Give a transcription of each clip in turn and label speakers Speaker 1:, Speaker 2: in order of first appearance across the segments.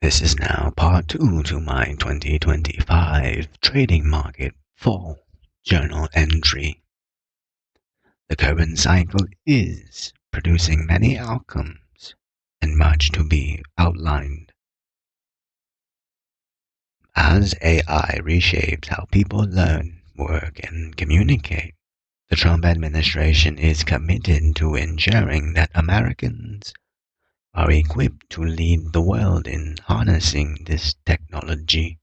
Speaker 1: This is now part 2 to my 2025 trading market fall journal entry. The current cycle is producing many outcomes and much to be outlined. As AI reshapes how people learn, work, and communicate, the Trump administration is committed to ensuring that Americans are equipped to lead the world in harnessing this technology.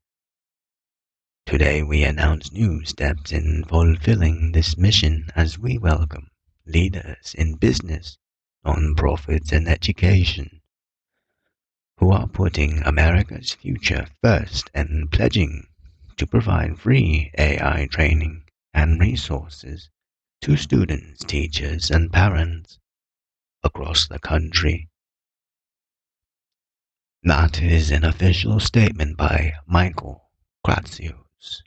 Speaker 1: Today we announce new steps in fulfilling this mission as we welcome leaders in business, non-profits, and education who are putting America's future first and pledging to provide free AI training and resources to students, teachers, and parents across the country. That is an official statement by Michael Grazios,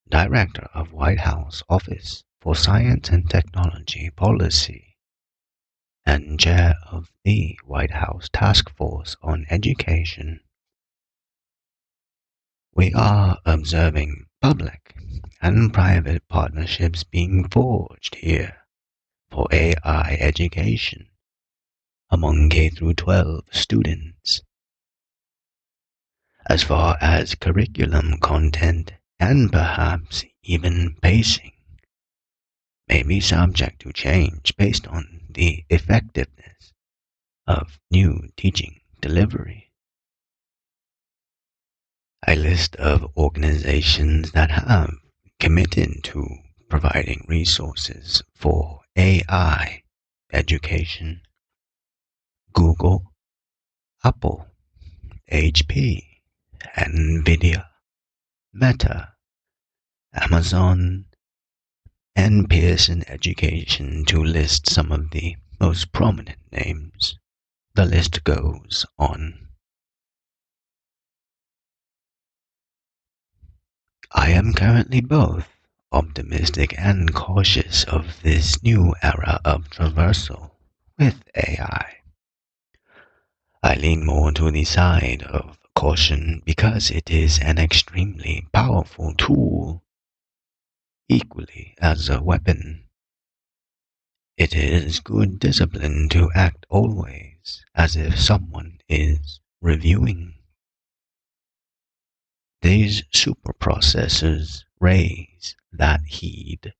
Speaker 1: Director of White House Office for Science and Technology Policy and Chair of the White House Task Force on Education. We are observing public and private partnerships being forged here for AI education among K-12 students. As far as curriculum content and perhaps even pacing may be subject to change based on the effectiveness of new teaching delivery. A list of organizations that have committed to providing resources for AI education: Google, Apple, HP, NVIDIA, Meta, Amazon, and Pearson Education, to list some of the most prominent names. The list goes on. I am currently both optimistic and cautious of this new era of traversal with AI. I lean more to the side of caution because it is an extremely powerful tool, equally as a weapon. It is good discipline to act always as if someone is reviewing. These superprocessors raise that heed.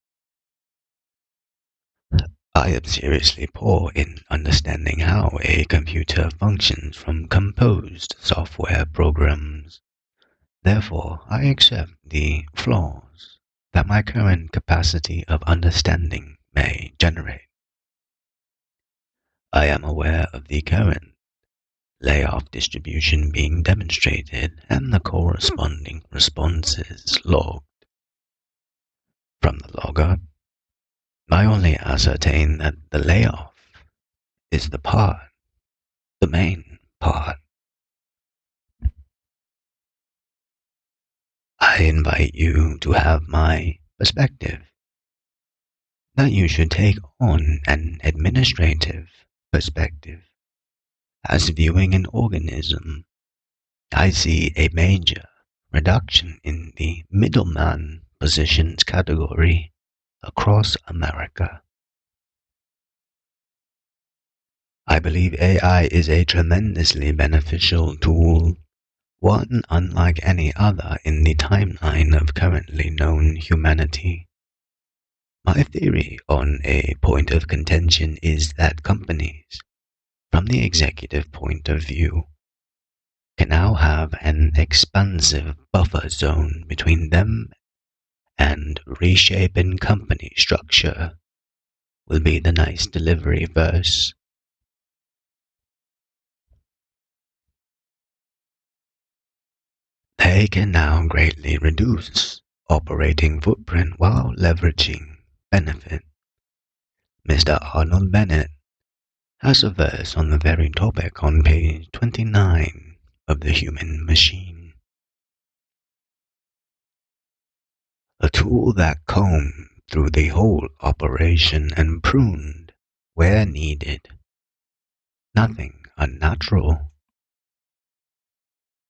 Speaker 1: I am seriously poor in understanding how a computer functions from composed software programs. Therefore, I accept the flaws that my current capacity of understanding may generate. I am aware of the current layoff distribution being demonstrated and the corresponding responses logged. From the logger, I only ascertain that the layoff is the main part. I invite you to have my perspective, that you should take on an administrative perspective. As viewing an organism, I see a major reduction in the middleman positions category across America. I believe AI is a tremendously beneficial tool, one unlike any other in the timeline of currently known humanity. My theory on a point of contention is that companies, from the executive point of view, can now have an expansive buffer zone between them, and reshaping company structure will be the nice delivery verse. They can now greatly reduce operating footprint while leveraging benefit. Mr. Arnold Bennett has a verse on the very topic on page 29 of The Human Machine. A tool that combed through the whole operation and pruned where needed. Nothing unnatural.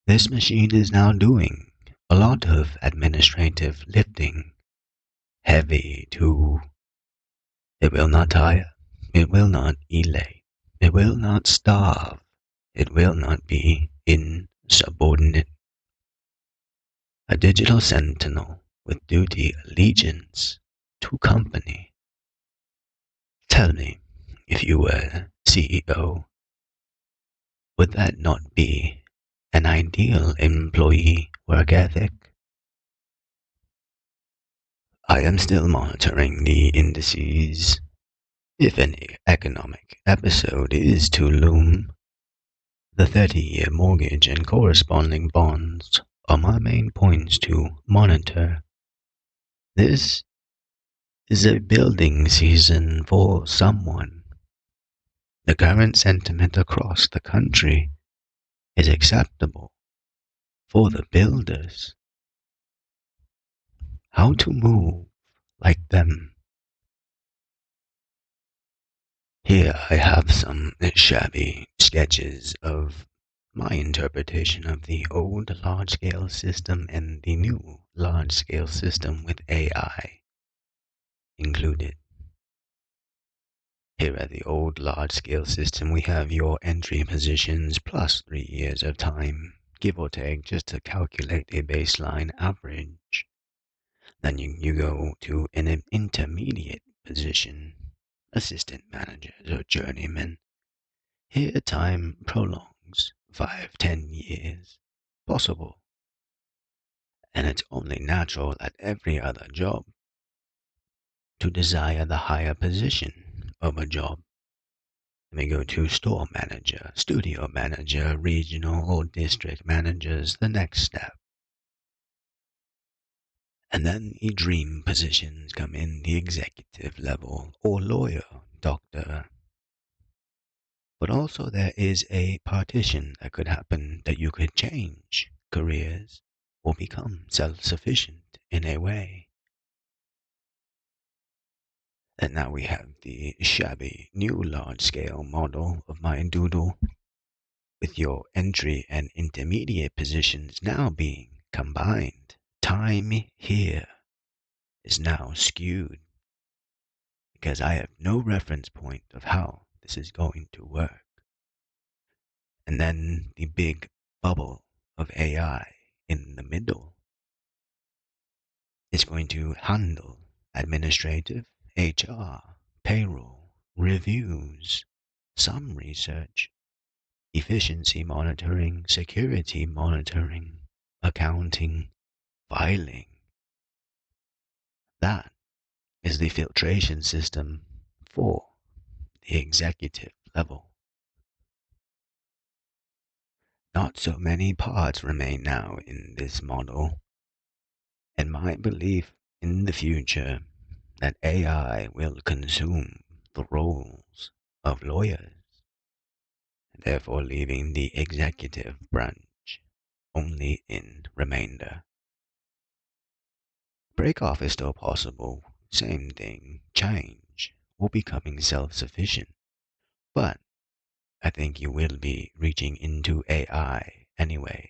Speaker 1: This machine is now doing a lot of administrative lifting, heavy too. It will not tire. It will not elate. It will not starve. It will not be insubordinate. A digital sentinel with duty allegiance to company. Tell me, if you were CEO, would that not be an ideal employee work ethic? I am still monitoring the indices. If an economic episode is to loom, the 30-year mortgage and corresponding bonds are my main points to monitor. This is a building season for someone. The current sentiment across the country is acceptable for the builders. How to move like them. Here I have some shabby sketches of my interpretation of the old large-scale system and the new large-scale system with AI included. Here at the old large-scale system, we have your entry positions plus 3 years of time, give or take, just to calculate a baseline average. Then you go to an intermediate position, assistant managers or journeymen. Here time prolongs 5, 10 years, possible. And it's only natural at every other job to desire the higher position of a job. Let me go to store manager, studio manager, regional or district managers, the next step. And then the dream positions come in the executive level, or lawyer, doctor. But also there is a partition that could happen that you could change careers or become self-sufficient in a way. And now we have the shabby new large-scale model of my doodle, with your entry and intermediate positions now being combined. Time here is now skewed because I have no reference point of how this is going to work. And then the big bubble of AI in the middle is going to handle administrative, HR, payroll, reviews, some research, efficiency monitoring, security monitoring, accounting, filing. That is the filtration system for the executive level. Not so many parts remain now in this model, and my belief in the future that AI will consume the roles of lawyers, therefore leaving the executive branch only in remainder. Break-off is still possible, same thing, change, or becoming self-sufficient, but I think you will be reaching into AI anyway.